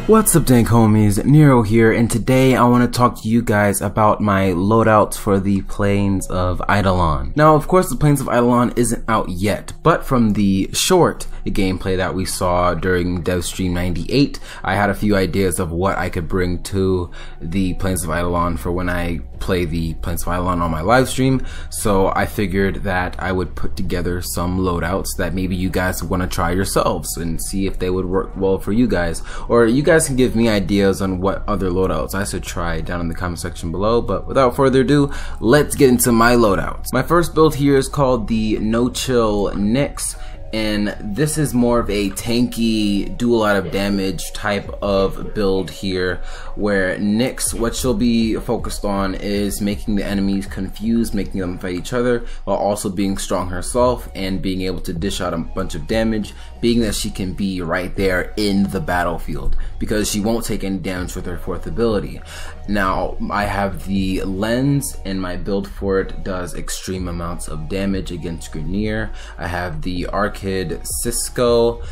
What's up, Dank homies? Nero here, and today I want to talk to you guys about my loadouts for the Plains of Eidolon. Now, of course, the Plains of Eidolon isn't out yet, but from the short gameplay that we saw during DevStream 98, I had a few ideas of what I could bring to the Plains of Eidolon for when I play the Plains of Eidolon on my live stream. So I figured that I would put together some loadouts that maybe you guys want to try yourselves and see if they would work well for you guys, or you guys can give me ideas on what other loadouts I should try down in the comment section below. But without further ado, let's get into my loadouts. My first build here is called the No Chill Nyx, and this is more of a tanky, do a lot of damage type of build here, where Nyx, what she'll be focused on is making the enemies confused, making them fight each other, while also being strong herself and being able to dish out a bunch of damage, being that she can be right there in the battlefield, because she won't take any damage with her fourth ability. Now, I have the Lenz, and my build for it does extreme amounts of damage against Grineer. I have the Arca Scisco.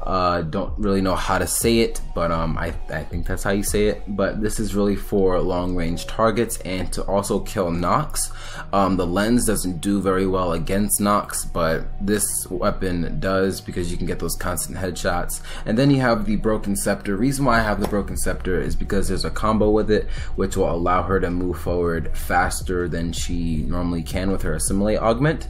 Don't really know how to say it, but I think that's how you say it. But this is really for long range targets and to also kill Nox. The Lenz doesn't do very well against Nox, but this weapon does, because you can get those constant headshots. And then you have the Broken Scepter. Reason why I have the Broken Scepter is because there's a combo with it which will allow her to move forward faster than she normally can with her Assimilate augment.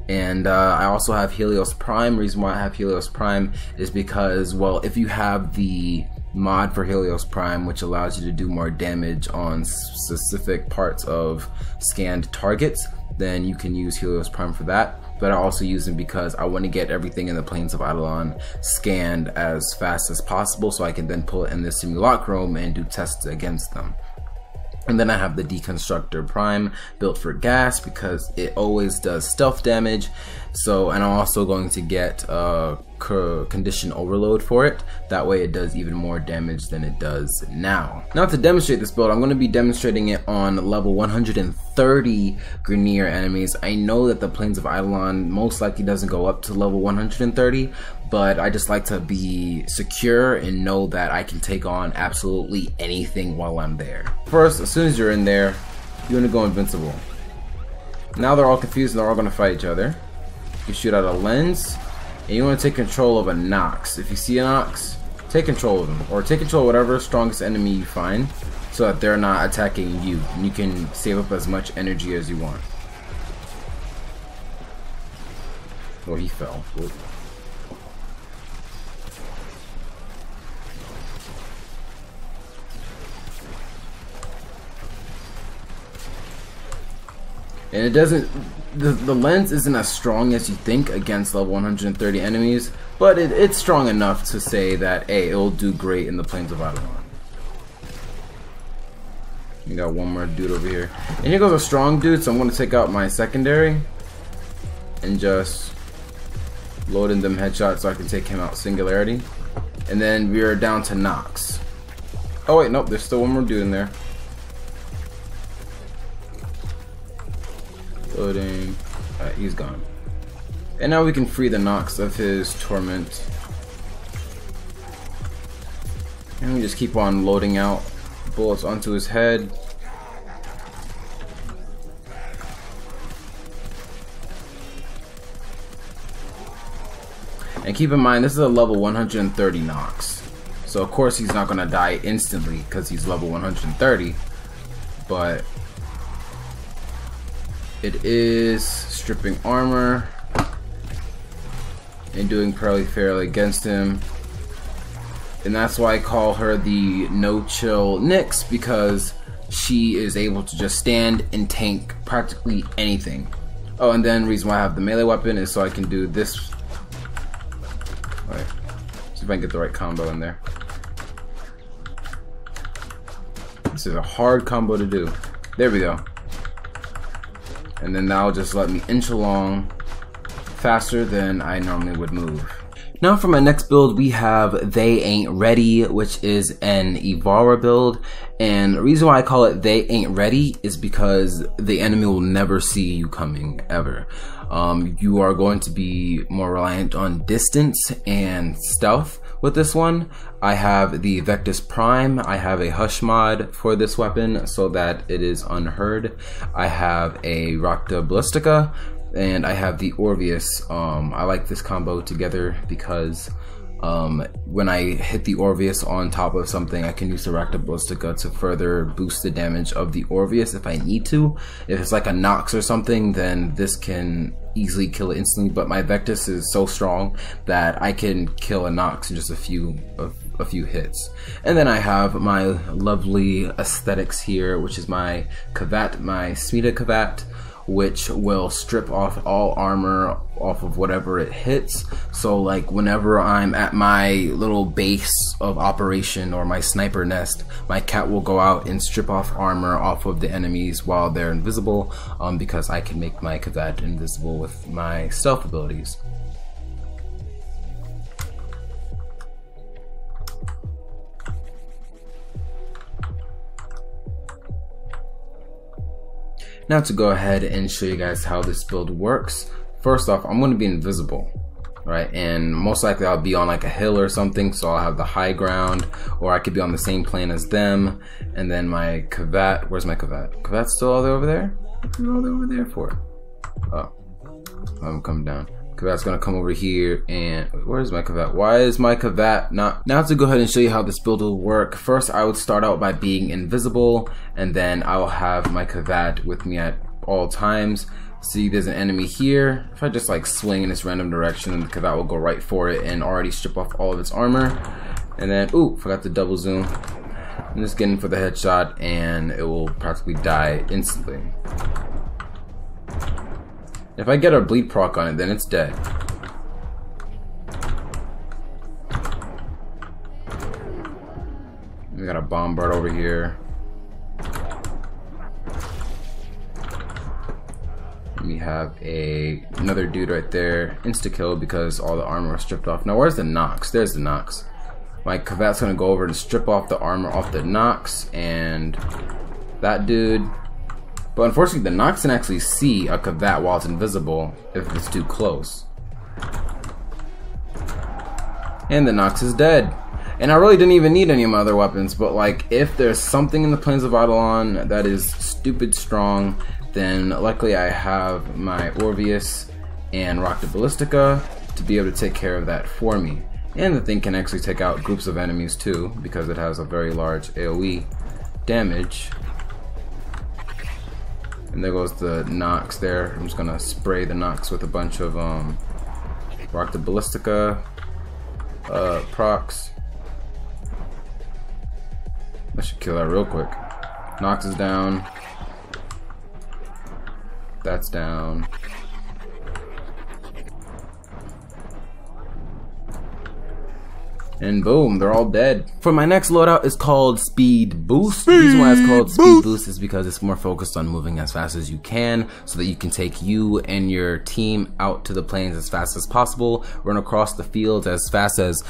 And I also have Helios Prime. Reason why I have Helios Prime is because, well, if you have the mod for Helios Prime, which allows you to do more damage on specific parts of scanned targets, then you can use Helios Prime for that. But I also use them because I want to get everything in the Plains of Eidolon scanned as fast as possible, so I can then pull it in the simulacrum and do tests against them. And then I have the Deconstructor Prime built for gas because it always does stealth damage. So, and I'm also going to get condition overload for it. That way it does even more damage than it does now. Now, to demonstrate this build, I'm going to be demonstrating it on level 130 Grineer enemies. I know that the Plains of Eidolon most likely doesn't go up to level 130, but I just like to be secure and know that I can take on absolutely anything while I'm there. First, as soon as you're in there, you want to go invincible. Now they're all confused and they're all going to fight each other. You shoot out a Lenz, and you want to take control of a Nox. If you see a Nox, take control of them, or take control of whatever strongest enemy you find, so that they're not attacking you, and you can save up as much energy as you want. Oh, he fell. Whoa. And it doesn't, the Lenz isn't as strong as you think against level 130 enemies, but it's strong enough to say that, hey, it'll do great in the Plains of Eidolon. We got one more dude over here. And here goes a strong dude, so I'm going to take out my secondary and just load in them headshots so I can take him out singularity. And then we are down to Nox. Oh wait, nope, there's still one more dude in there. Loading. Alright, he's gone. And now we can free the Nox of his torment. And we just keep on loading out bullets onto his head. And keep in mind, this is a level 130 Nox. So of course he's not gonna die instantly because he's level 130. But it is stripping armor and doing fairly against him. And that's why I call her the No Chill Nyx, because she is able to just stand and tank practically anything. Oh, and then the reason why I have the melee weapon is so I can do this. Alright, see if I can get the right combo in there. This is a hard combo to do. There we go. And then that'll just let me inch along faster than I normally would move. Now for my next build, we have They Ain't Ready, which is an Ivara build. And the reason why I call it They Ain't Ready is because the enemy will never see you coming, ever. You are going to be more reliant on distance and stealth with this one. I have the Tigris Prime. I have a Hush mod for this weapon so that it is unheard. I have a Rakta Ballistica, and I have the Orvius. I like this combo together because when I hit the Orvius on top of something, I can use the Rakta Ballistica to further boost the damage of the Orvius if I need to. If it's like a Nyx or something, then this can easily kill it instantly, but my Vectis is so strong that I can kill a Nyx in just a few hits. And then I have my lovely aesthetics here, which is my Kavat, my Smita Kavat, which will strip off all armor off of whatever it hits. So like whenever I'm at my little base of operation or my sniper nest, my cat will go out and strip off armor off of the enemies while they're invisible, because I can make my Kavat invisible with my stealth abilities. Now to go ahead and show you guys how this build works. First off, I'm going to be invisible, right? And most likely I'll be on like a hill or something, so I'll have the high ground, or I could be on the same plane as them. And then my Kavat, where's my Kavat? Kavat's still all the way over there? What's all the way over there for? Oh, I'm coming down. Kavat's gonna come over here, and where's my Kavat? Why is my Kavat not? Now to go ahead and show you how this build will work. First, I would start out by being invisible, and then I will have my Kavat with me at all times. See, there's an enemy here. If I just like swing in this random direction, the Kavat will go right for it and already strip off all of its armor. And then, ooh, forgot to double zoom. I'm just getting for the headshot, and it will practically die instantly. If I get a bleed proc on it, then it's dead. We got a bombard over here. We have another dude right there. Insta kill because all the armor was stripped off. Now where's the Nyx? There's the Nyx. My Kavat's gonna go over and strip off the armor off the Nyx and that dude. But unfortunately, the Nyx can actually see a Kavat while it's invisible if it's too close. And the Nyx is dead. And I really didn't even need any of my other weapons, but like, if there's something in the Plains of Eidolon that is stupid strong, then luckily I have my Orvius and Rakta Ballistica to be able to take care of that for me. And the thing can actually take out groups of enemies too, because it has a very large AoE damage. And there goes the Nyx there. I'm just gonna spray the Nyx with a bunch of Rakta Ballistica procs. I should kill that real quick. Nyx is down. That's down. And boom, they're all dead. For my next loadout is called Speed Boost. The reason why it's called Speed Boost is because it's more focused on moving as fast as you can, so that you can take you and your team out to the plains as fast as possible, run across the fields as fast as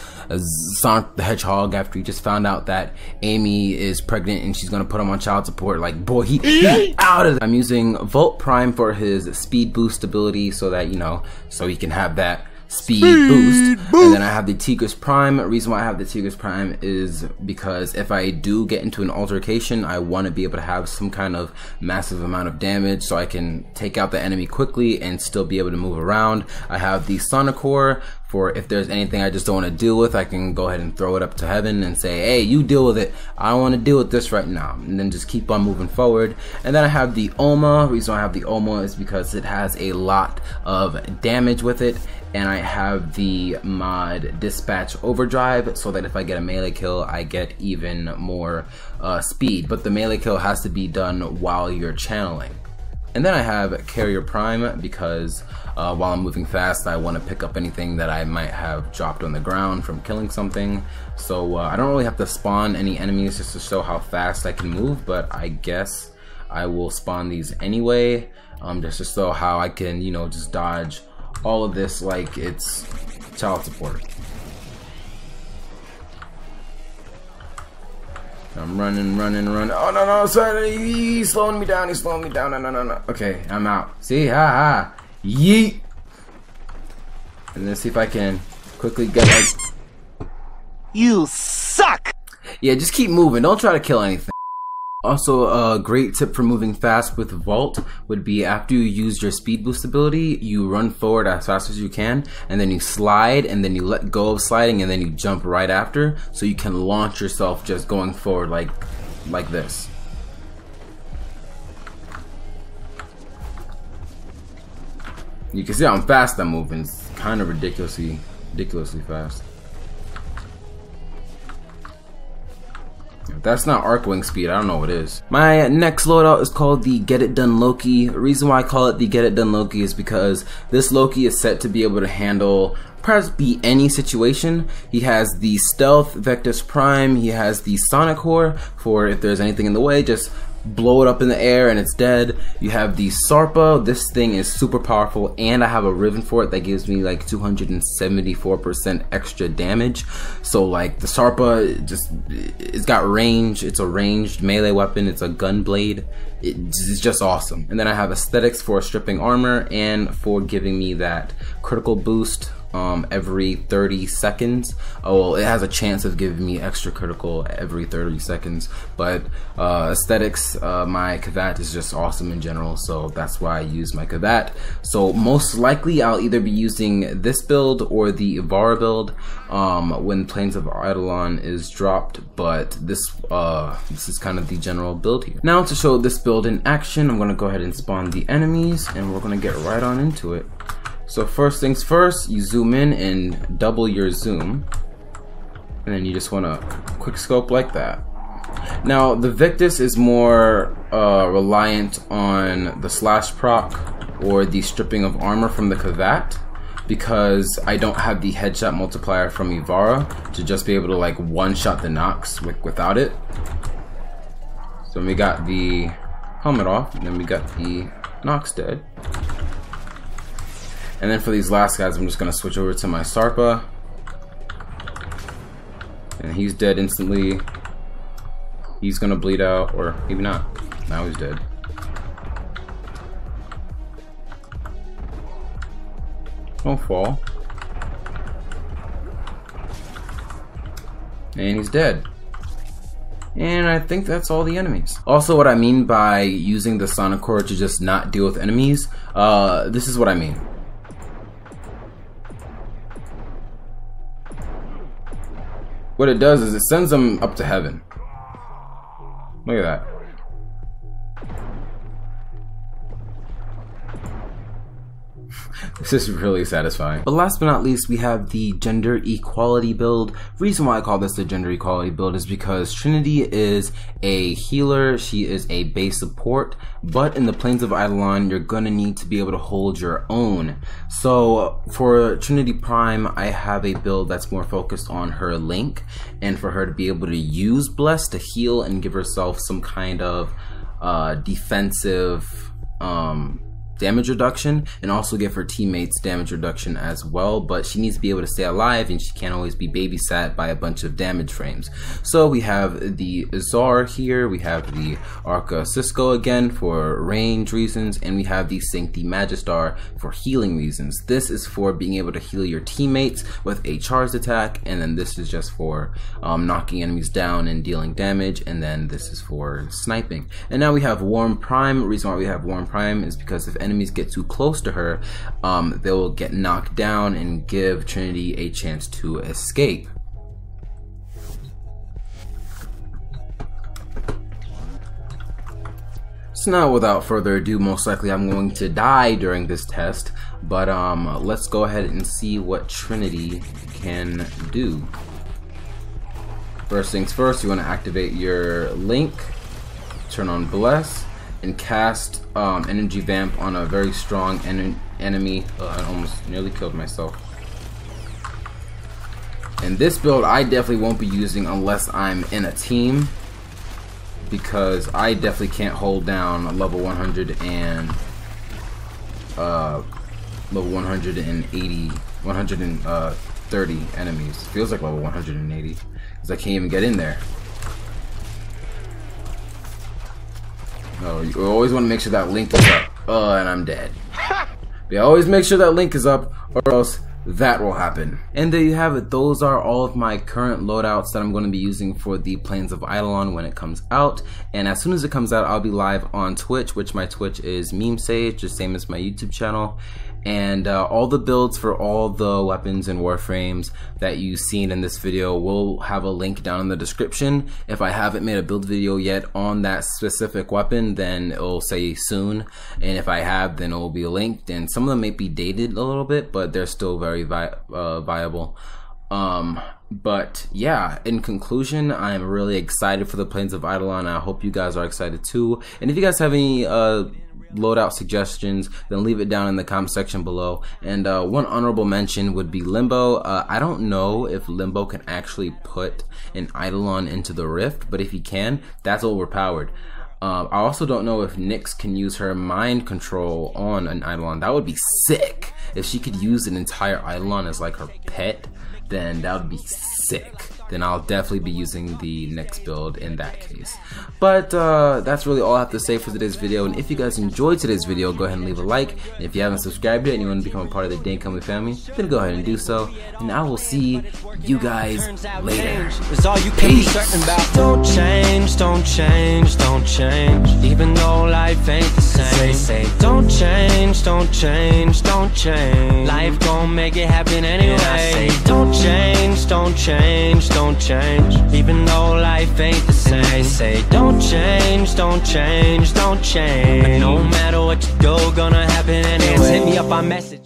Sonic the Hedgehog after he just found out that Amy is pregnant and she's gonna put him on child support. Like, boy, he out of there. I'm using Volt Prime for his Speed Boost ability so that, you know, so he can have that speed boost. And then I have the Tigris Prime. The reason why I have the Tigris Prime is because if I do get into an altercation, I want to be able to have some kind of massive amount of damage so I can take out the enemy quickly and still be able to move around. I have the Sonicore for if there's anything I just don't want to deal with, I can go ahead and throw it up to heaven and say, hey, you deal with it. I don't want to deal with this right now. And then just keep on moving forward. And then I have the Oma. The reason why I have the Oma is because it has a lot of damage with it. And I have the mod Dispatch Overdrive so that if I get a melee kill, I get even more speed. But the melee kill has to be done while you're channeling. And then I have Carrier Prime because while I'm moving fast, I want to pick up anything that I might have dropped on the ground from killing something. So I don't really have to spawn any enemies just to show how fast I can move, but I guess I will spawn these anyway, just to show how I can, you know, just dodge all of this like it's child support. I'm running. Oh no, sorry, he's slowing me down. No. Okay, I'm out. See, ha. Yeet. And then see if I can quickly get like. You suck. Yeah, just keep moving. Don't try to kill anything. Also, a great tip for moving fast with Vault would be after you use your speed boost ability, you run forward as fast as you can, and then you slide, and then you let go of sliding, and then you jump right after, so you can launch yourself just going forward like this. You can see how fast I'm moving. It's kind of ridiculously fast. If that's not arc wing speed, I don't know what is. My next loadout is called the Get It Done Loki. The reason why I call it the Get It Done Loki is because this Loki is set to be able to handle practically any situation. He has the Stealth Tigris Prime, he has the Sonic Core for if there's anything in the way, just blow it up in the air and it's dead. You have the Sarpa. This thing is super powerful, and I have a Riven for it that gives me like 274% extra damage. So like the Sarpa, it's got range. It's a ranged melee weapon. It's a gun blade. It's just awesome. And then I have aesthetics for stripping armor and for giving me that critical boost every 30 seconds. Oh, well, it has a chance of giving me extra critical every 30 seconds, but aesthetics, my Kavat is just awesome in general, so that's why I use my Kavat. So most likely I'll either be using this build or the Ivara build when Plains of Eidolon is dropped, but this is kind of the general build here. Now to show this build in action, I'm gonna go ahead and spawn the enemies, and we're gonna get right on into it. So first things first, you zoom in and double your zoom, and then you just want to quick scope like that. Now the Victus is more reliant on the slash proc or the stripping of armor from the Kavat, because I don't have the headshot multiplier from Ivara to just be able to like one-shot the Nyx without it. So we got the helmet off, and then we got the Nyx dead. And then for these last guys, I'm just gonna switch over to my Sarpa, and he's dead instantly. He's gonna bleed out, or maybe not. Now he's dead. Don't fall. And he's dead. And I think that's all the enemies. Also, what I mean by using the Sonic Core to just not deal with enemies, this is what I mean. What it does is it sends them up to heaven. Look at that. This is really satisfying. But last but not least, we have the gender equality build. Reason why I call this the gender equality build is because Trinity is a healer, she is a base support, but in the Plains of Eidolon, you're gonna need to be able to hold your own. So for Trinity Prime, I have a build that's more focused on her link, and for her to be able to use Bless to heal and give herself some kind of defensive damage reduction, and also give her teammates damage reduction as well, but she needs to be able to stay alive, and she can't always be babysat by a bunch of damage frames. So we have the Zarr here, we have the Arca Scisco again for range reasons, and we have the Sancti Magistar for healing reasons. This is for being able to heal your teammates with a charged attack, and then this is just for knocking enemies down and dealing damage, and then this is for sniping. And now we have Warframe Prime. The reason why we have Warframe Prime is because if enemies get too close to her, they will get knocked down and give Trinity a chance to escape. So now, without further ado, most likely I'm going to die during this test, but let's go ahead and see what Trinity can do. First things first, you want to activate your link, turn on Bless, and cast Energy Vamp on a very strong enemy. I almost nearly killed myself. And this build I definitely won't be using unless I'm in a team, because I definitely can't hold down level 100 and level 180, 130 enemies. Feels like level 180 because I can't even get in there. Oh, you always want to make sure that link is up. And I'm dead. But always make sure that link is up, or else that will happen. And there you have it. Those are all of my current loadouts that I'm going to be using for the Plains of Eidolon when it comes out. And as soon as it comes out, I'll be live on Twitch, which my Twitch is MemeSageZ, the same as my YouTube channel. And all the builds for all the weapons and warframes that you've seen in this video will have a link down in the description. If I haven't made a build video yet on that specific weapon, then it'll say soon. And if I have, then it will be linked. And some of them may be dated a little bit, but they're still very viable. But yeah, in conclusion, I am really excited for the Plains of Eidolon. I hope you guys are excited too. And if you guys have any loadout suggestions, then leave it down in the comment section below. And one honorable mention would be Limbo. I don't know if Limbo can actually put an Eidolon into the rift, but if he can, that's overpowered. I also don't know if Nyx can use her mind control on an Eidolon. That would be sick. If she could use an entire Eidolon as like her pet, then that would be sick. Then I'll definitely be using the Nyx build in that case. But that's really all I have to say for today's video. And if you guys enjoyed today's video, go ahead and leave a like. And if you haven't subscribed yet and you want to become a part of the Dank family, then go ahead and do so. And I will see you guys later. Peace. Don't change, don't change, don't change. Even though life ain't the same. They say don't change, don't change, don't change. Life gon' make it happen anyway. I say don't change, don't change, don't change. Even though life ain't the same. They say don't change, don't change, don't change. But no matter what you do, gonna happen anyway. Hit me up on message.